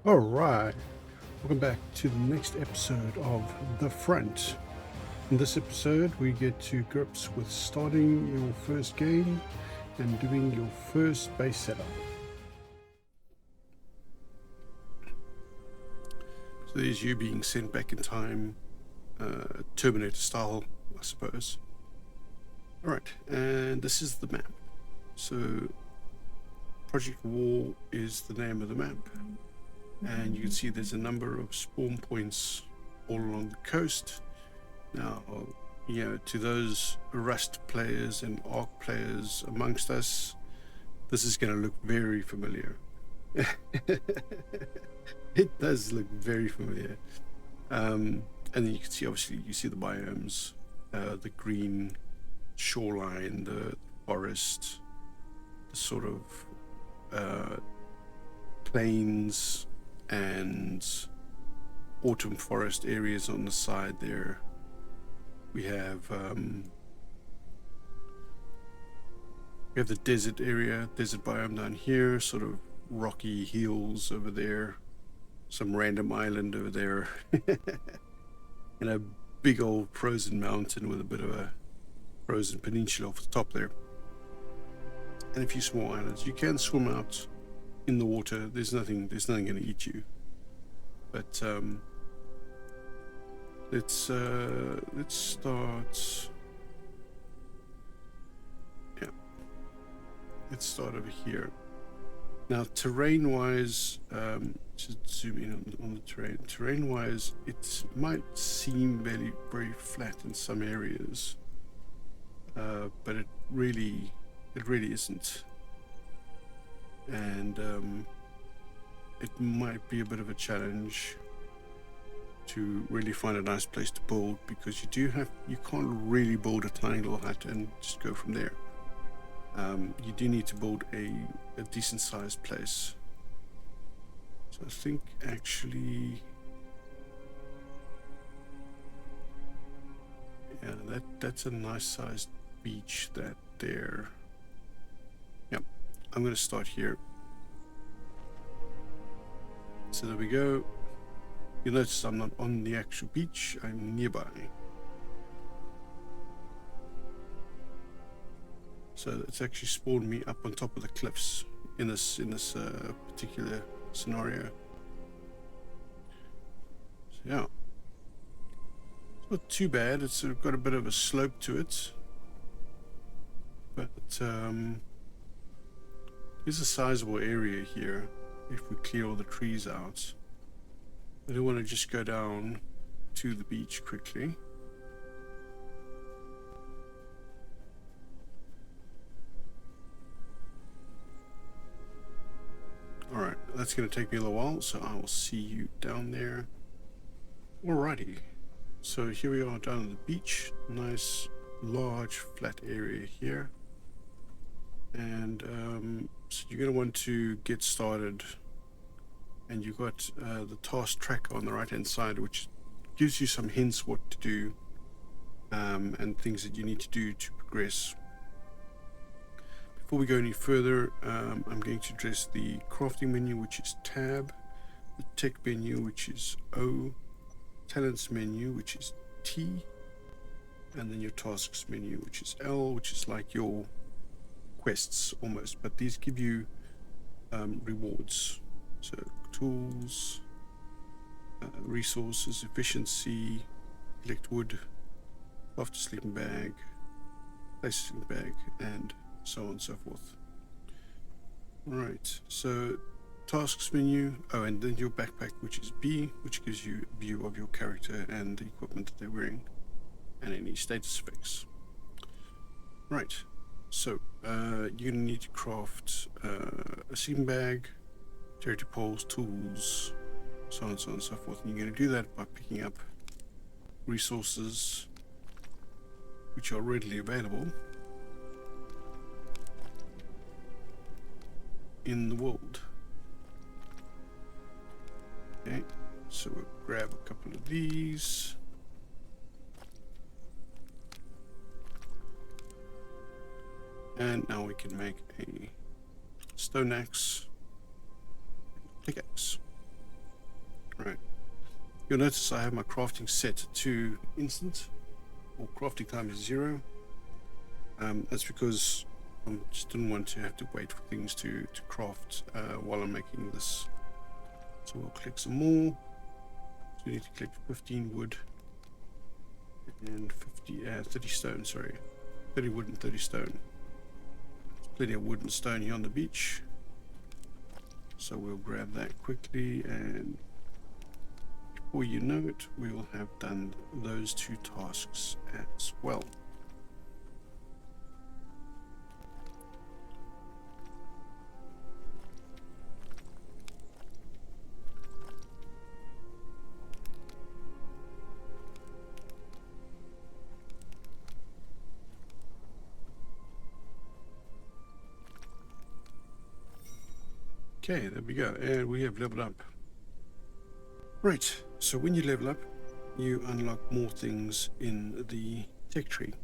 All right, welcome back to the next episode of The Front. In this episode, we get to grips with starting your first game and doing your first base setup. So there's you being sent back in time, Terminator style, I suppose. All right, and this is the map. So Project War is the name of the map. And you can see there's a number of spawn points all along the coast. Now, to those Rust players and Ark players amongst us, this is going to look very familiar. It does look very familiar. And then you can see, obviously, you see the biomes, the green shoreline, the forest, the sort of plains and autumn forest areas on the side there. We have the desert area, desert biome down here, sort of rocky hills over there, some random island over there, and a big old frozen mountain with a bit of a frozen peninsula off the top there, and a few small islands. You can swim out in the water. There's nothing going to eat you. But let's start. Yeah, let's start over here. Now, terrain-wise, just zoom in on the terrain. Terrain-wise, it might seem very, very flat in some areas, but it really isn't. And it might be a bit of a challenge to really find a nice place to build, because you can't really build a tiny little hut and just go from there. You do need to build a decent sized place. So I think actually, yeah, that's a nice sized beach that there. Yep, I'm going to start here. So there we go. You'll notice I'm not on the actual beach, I'm nearby. So it's actually spawned me up on top of the cliffs in this particular scenario. So yeah, it's not too bad. It's got a bit of a slope to it, but there's a sizable area here. If we clear all the trees out, I don't want to just go down to the beach quickly. Alright, that's going to take me a little while, so I will see you down there. Alrighty, so here we are down at the beach. Nice, large, flat area here. And so you're going to want to get started, and you've got the task tracker on the right hand side, which gives you some hints what to do and things that you need to do to progress. Before we go any further, I'm going to address the crafting menu, which is tab, the tech menu, which is O, talents menu, which is T, and then your tasks menu, which is L, which is like your quests almost, but these give you rewards. So tools, resources, efficiency, collect wood, after sleeping bag, place sleeping bag, and so on and so forth. Alright, so tasks menu, and then your backpack, which is B, which gives you a view of your character and the equipment that they're wearing and any status effects. Right, so you're going to need to craft a sleeping bag, charity poles, tools, so on and so forth. And you're going to do that by picking up resources which are readily available in the world. Okay, so we'll grab a couple of these. And now we can make a stone axe, pickaxe. You'll notice I have my crafting set to instant, or crafting time is 0. That's because I just didn't want to have to wait for things to craft while I'm making this. So we'll click some more. So we need to click 15 wood and 30 stone, sorry. 30 wood and 30 stone. There's plenty of wood and stone here on the beach. So we'll grab that quickly, and before you know it, we will have done those 2 tasks as well. Okay, there we go, and we have leveled up. Right, so when you level up, you unlock more things in the tech tree.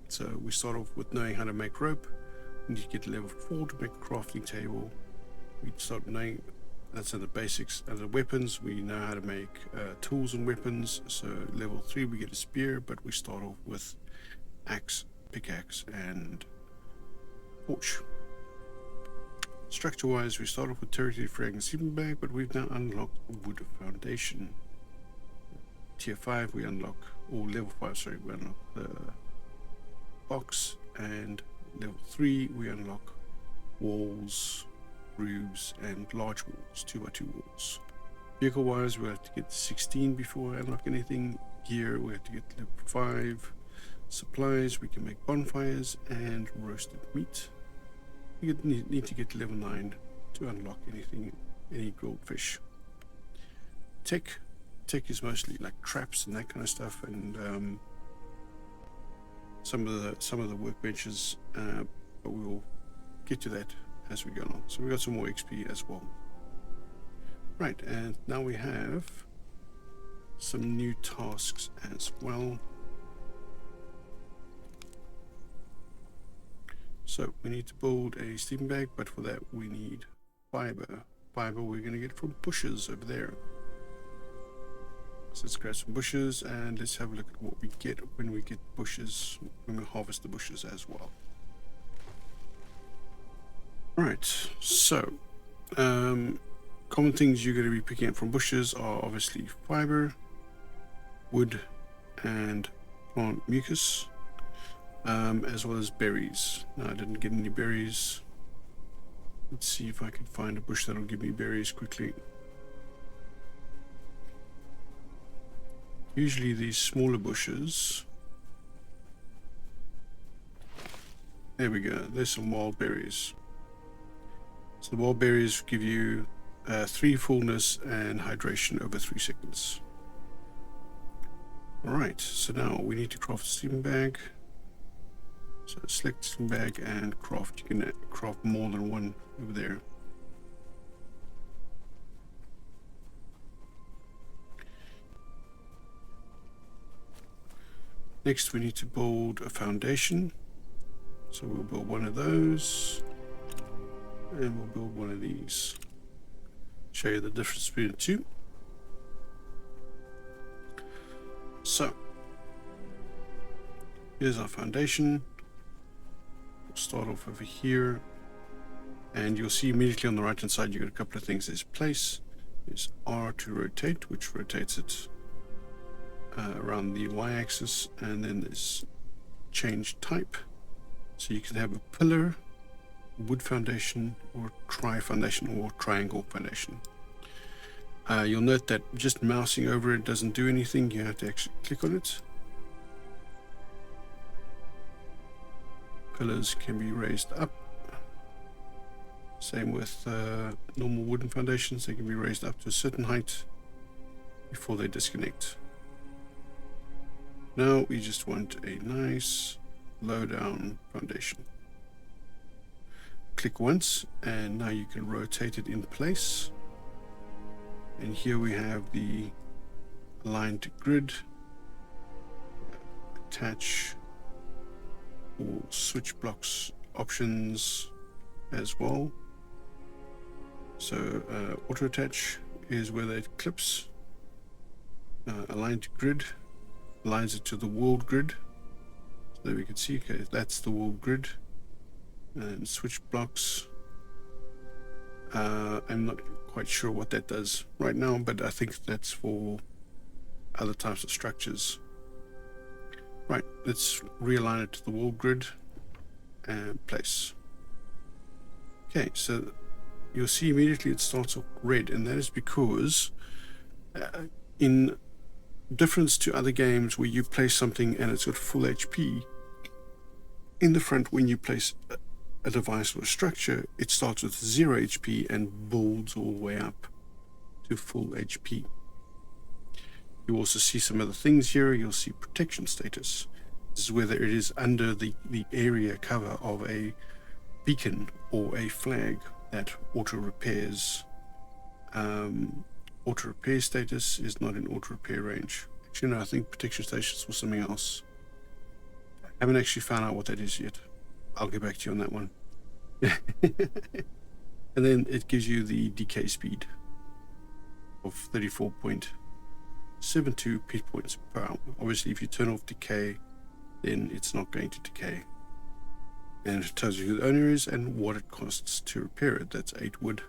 So we start off with knowing how to make rope. We need to get to level 4 to make a crafting table. We start knowing, that's in the basics. And the weapons, we know how to make tools and weapons. So level 3 we get a spear, but we start off with axe, pickaxe, and torch. Structure wise, we start off with territory frag and sleeping bag, but we've now unlocked wood foundation. Tier 5 we unlock, or level 5, sorry, we unlock the box, and level 3 we unlock walls, roofs, and large walls, 2x2 walls. Vehicle wise, we have to get 16 before we unlock anything. Gear, we have to get level 5. Supplies, we can make bonfires and roasted meat. You need to get to level 9 to unlock anything, any grilled fish. Tech is mostly like traps and that kind of stuff, and some of the workbenches, but we will get to that as we go along. So we got some more XP as well. Right, and now we have some new tasks as well. So we need to build a sleeping bag, but for that we need fiber. Fiber we're going to get from bushes over there. So let's grab some bushes and let's have a look at what we get when we get bushes, when we harvest the bushes as well. Right, so common things you're going to be picking up from bushes are obviously fiber, wood, and plant mucus. As well as berries. No, I didn't get any berries. Let's see if I can find a bush that'll give me berries quickly. Usually these smaller bushes. There we go, there's some wild berries. So the wild berries give you 3 fullness and hydration over 3 seconds. Alright, so now we need to craft a sleeping bag. So select sleeping bag and craft. You can craft more than one over there. Next we need to build a foundation. So we'll build one of those. And we'll build one of these. Show you the difference between the two. So here's our foundation. Start off over here, and you'll see immediately on the right hand side you got a couple of things. There's place, there's R to rotate, which rotates it around the y-axis, and then there's change type, so you can have a pillar, wood foundation, or tri foundation, or triangle foundation. You'll note that just mousing over it doesn't do anything. You have to actually click on it. Pillars can be raised up. Same with normal wooden foundations, they can be raised up to a certain height before they disconnect. Now we just want a nice low down foundation. Click once and now you can rotate it in place. And here we have the aligned grid. Attach or switch blocks options as well. So auto attach is where that clips, align to grid, aligns it to the world grid. So there we can see, okay, that's the world grid. And switch blocks. I'm not quite sure what that does right now, but I think that's for other types of structures. Right, let's realign it to the world grid and place. Okay, so you'll see immediately it starts off red, and that is because in difference to other games where you place something and it's got full HP, in the front when you place a device or a structure, it starts with 0 HP and builds all the way up to full HP. You also see some other things here. You'll see protection status. This is whether it is under the area cover of a beacon or a flag that auto repairs. Auto repair status is not in auto repair range. Actually, no, I think protection status was something else. I haven't actually found out what that is yet. I'll get back to you on that one. And then it gives you the decay speed of 34.72 pit points per hour. Obviously, if you turn off decay, then it's not going to decay. And it tells you who the owner is and what it costs to repair it. That's 8 wood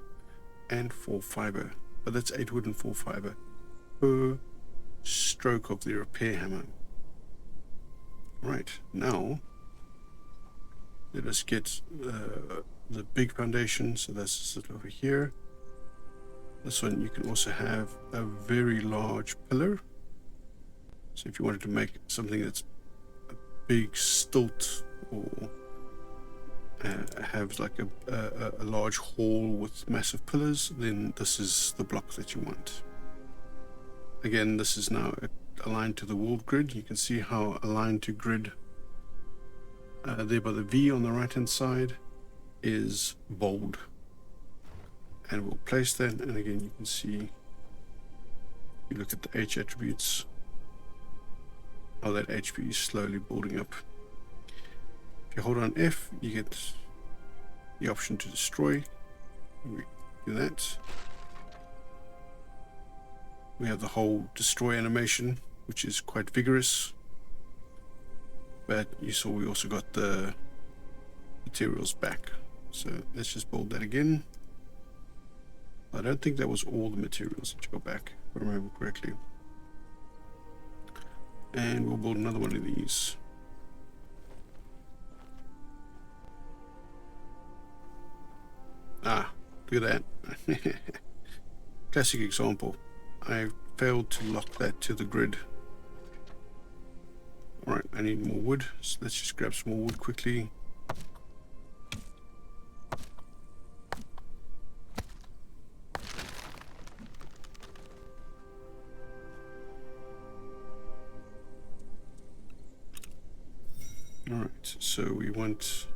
and 4 fiber. But that's 8 wood and 4 fiber per stroke of the repair hammer. Right, now let us get the big foundation. So that's it over here. This one, you can also have a very large pillar. So if you wanted to make something that's a big stilt, or have like a large hall with massive pillars, then this is the block that you want. Again, this is now aligned to the world grid. You can see how aligned to grid there by the V on the right hand side is bold. And we'll place that, and again you can see, you look at the H attributes, how that HP is slowly building up. If you hold on F, you get the option to destroy. We do that. We have the whole destroy animation, which is quite vigorous. But you saw we also got the materials back. So let's just build that again. I don't think that was all the materials that you got back, if I remember correctly. And we'll build another one of these. Ah, look at that. Classic example. I failed to lock that to the grid. Alright, I need more wood, so let's just grab some more wood quickly. Alright, so we want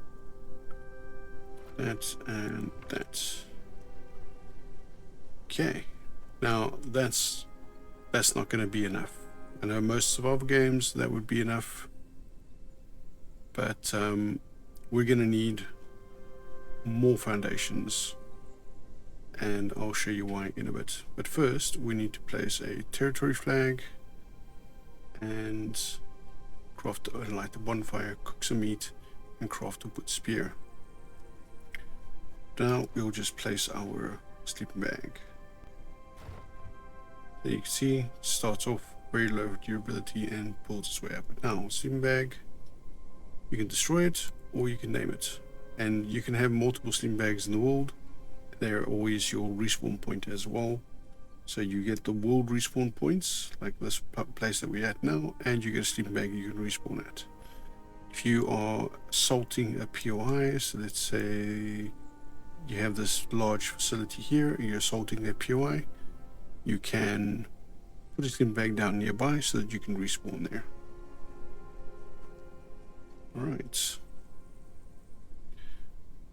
that and that. Okay, now that's not going to be enough. I know most survival games that would be enough, but we're going to need more foundations, and I'll show you why in a bit. But first we need to place a territory flag and craft, light a bonfire, cook some meat, and craft a wood spear. Now we'll just place our sleeping bag. There you can see, it starts off very low durability and builds its way up. But now, sleeping bag, you can destroy it or you can name it. And you can have multiple sleeping bags in the world. They're always your respawn point as well. So you get the world respawn points, like this place that we're at now, and you get a sleeping bag you can respawn at. If you are salting a POI, so let's say you have this large facility here, and you're salting a POI, you can put a sleeping bag down nearby so that you can respawn there. Alright.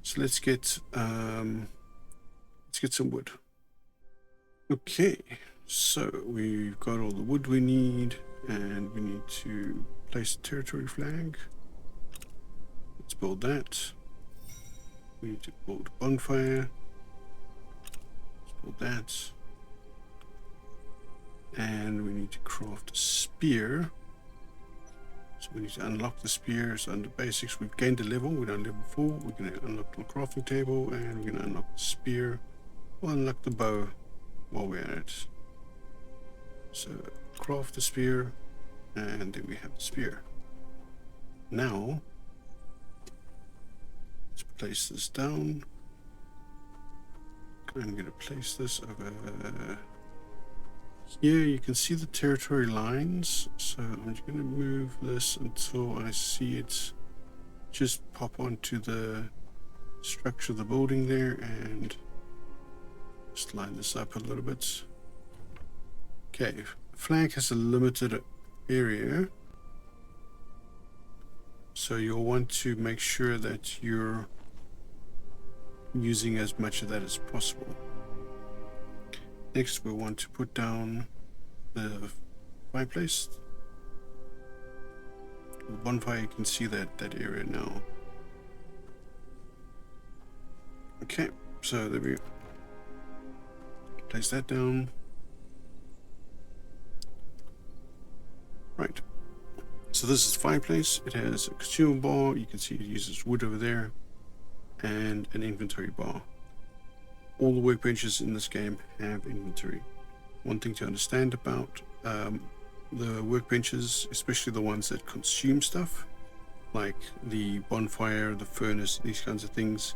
So let's get some wood. Okay, so we've got all the wood we need, and we need to place a territory flag. Let's build that. We need to build a bonfire. Let's build that. And we need to craft a spear. So we need to unlock the spear. So under basics, we've gained a level. We're on level 4. We're going to unlock the crafting table, and we're going to unlock the spear. We'll unlock the bow while we're at it. So craft the spear, and then we have the spear. Now, let's place this down. I'm going to place this over here. You can see the territory lines, so I'm just going to move this until I see it just pop onto the structure of the building there, and slide this up a little bit. Okay, flag has a limited area, so you'll want to make sure that you're using as much of that as possible. Next, we want to put down the fireplace. The bonfire, you can see that area now. Okay, so there we go. Place that down. Right. So this is the fireplace. It has a consumable bar. You can see it uses wood over there, and an inventory bar. All the workbenches in this game have inventory. One thing to understand about the workbenches, especially the ones that consume stuff, like the bonfire, the furnace, these kinds of things,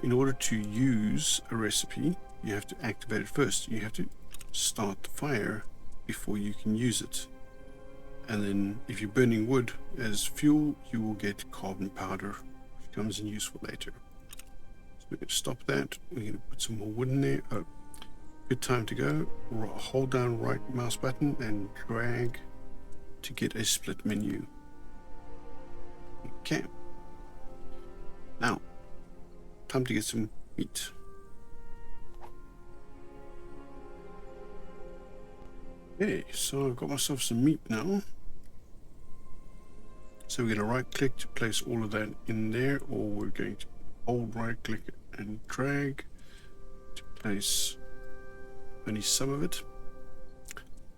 in order to use a recipe, you have to activate it first. You have to start the fire before you can use it. And then if you're burning wood as fuel, you will get carbon powder, which comes in useful later. So we're going to stop that. We're going to put some more wood in there. Oh, good time to go. Hold down right mouse button and drag to get a split menu. Okay. Now, time to get some meat. Okay, so I've got myself some meat now. So we're going to right click to place all of that in there, or we're going to hold right click and drag to place only some of it.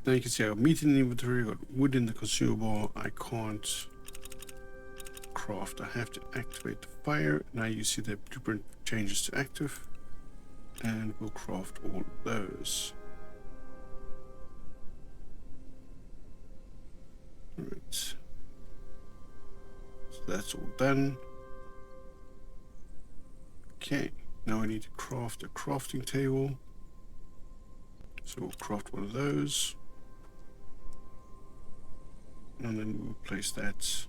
Now you can see I got meat in the inventory, I got wood in the consumable. I can't craft, I have to activate the fire. Now you see the blueprint changes to active, and we'll craft all of those. Alright, so that's all done. Okay, now I need to craft a crafting table. So we'll craft one of those. And then we'll place that.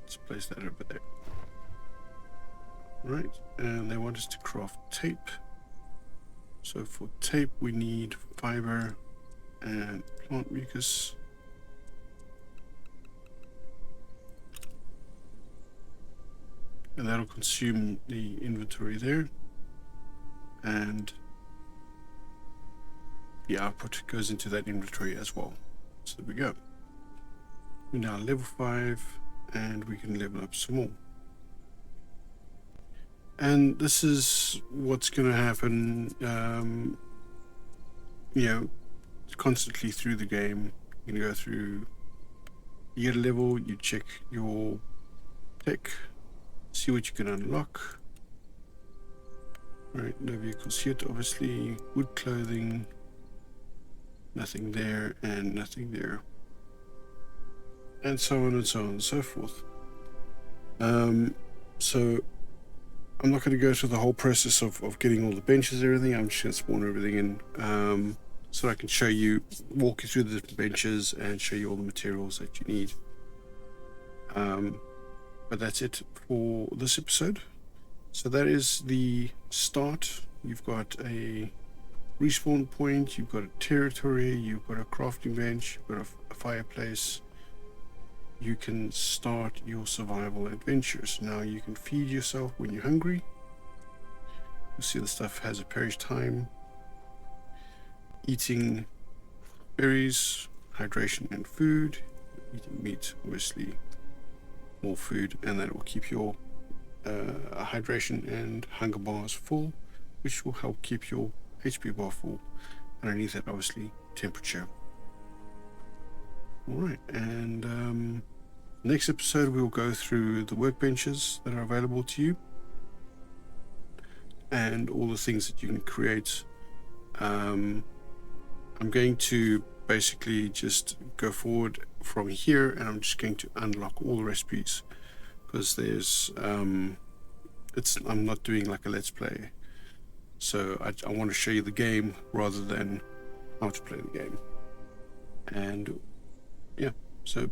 Let's place that over there. Right, and they want us to craft tape. So for tape we need fiber and plant mucus. And that'll consume the inventory there. And the output goes into that inventory as well. So there we go. We're now level 5 and we can level up some more. And this is what's going to happen, you know, constantly through the game. You're going to go through, you get a level, you check your tech, see what you can unlock. Right, no vehicles yet, obviously. Wood clothing, nothing there, and nothing there. And so on and so on and so forth. So I'm not going to go through the whole process of getting all the benches and everything. I'm just going to spawn everything in so I can show you, walk you through the different benches and show you all the materials that you need. But that's it for this episode. So that is the start. You've got a respawn point, you've got a territory, you've got a crafting bench, you've got a fireplace. You can start your survival adventures. Now you can feed yourself when you're hungry. You see the stuff has a perish time. Eating berries, hydration and food. Eating meat, obviously more food, and that will keep your hydration and hunger bars full. which will help keep your HP bar full. Underneath that, obviously, temperature. Alright, and next episode we'll go through the workbenches that are available to you and all the things that you can create. I'm going to basically just go forward from here, and I'm just going to unlock all the recipes, because there's I'm not doing like a let's play, so I want to show you the game rather than how to play the game. And yeah, so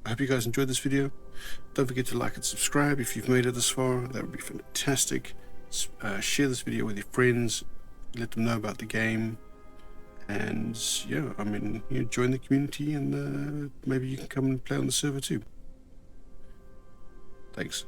I hope you guys enjoyed this video. Don't forget to like and subscribe if you've made it this far. That would be fantastic. Share this video with your friends, let them know about the game, and yeah, I mean, join the community, and maybe you can come and play on the server too. Thanks.